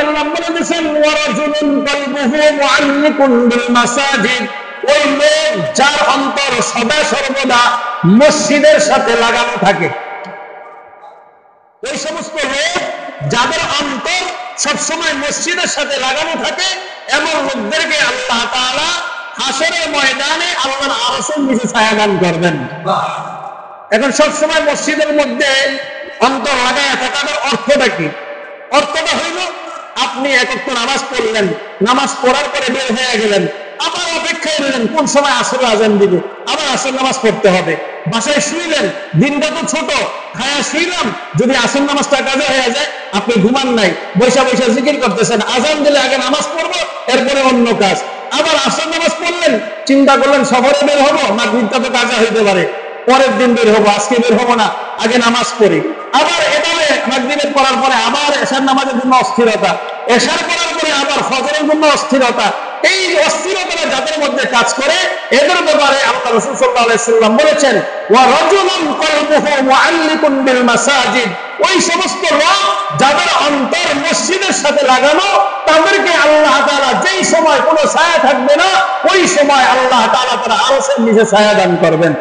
আল্লাহ বলে দিয়েছেন ওয়া রাজুলুন কলবুহু মুআল্লিকুন বিল মাসাজিদ, ওই লোক যার অন্তর সদা সর্বদা মসজিদের সাথে লাগানো থাকে। ওই সমস্ত লোক যাদের অন্তর সবসময় মসজিদের সাথে লাগানো থাকে, এমন লোকদেরকে আল্লাহ তাআলা হাসরের ময়দানে আল্লাহর আরশের নিচে ছায়া দান করবেন। এখন সবসময় মসজিদের মধ্যে অন্তর লাগায় থাকার অর্থটা কি? অর্থটা হইল আপনি এক ওয়াক্ত নামাজ পড়লেন, নামাজ পড়ার পরে বের হয়ে গেলেন, আবার অপেক্ষায় রইলেন কোন সময় আসর আজান দিবে, আবার আসর নামাজ পড়তে হবে। বাসায় শুইলেন, দিনটা তো ছোট, খায়া শুইলাম, যদি আসর নামাজটা কাজে হয়ে যায়, আপনি ঘুমান নাই, বৈশা বৈশা জিকির করতেছেন, আজান দিলে আগে নামাজ পড়বো, এরপরে অন্য কাজ। আবার আসর নামাজ পড়লেন, চিন্তা করলেন সফরে বের হবো, মাগরিবটা তো কাজা হইতে পারে, পরের দিন বের হবো, আজকে বের হবো না, আগে নামাজ পড়ি। আবার এভাবে মাগরিবের পড়ার পরে আবার এশার নামাজের জন্য অস্থিরতা, এশার পড়ার পরে আবার ফজরের জন্য অস্থিরতা। এই অস্থিরতা যাদের মধ্যে কাজ করে, এদের ব্যাপারে আল্লাহ রাসূল সাল্লাল্লাহু আলাইহি ওয়াসাল্লাম বলেছেন ওয়া রাজুলুন কলবুহু মুআল্লিকুন বিল মাসাজিদ, ওই সমস্ত লোক যাদের অন্তর মসজিদের সাথে লাগানো, তাদেরকে আল্লাহ তাআলা যেই সময় কোনো ছায়া থাকবে না, ওই সময় আল্লাহ তাআলা তার আরশের নিচে ছায়া দান করবেন।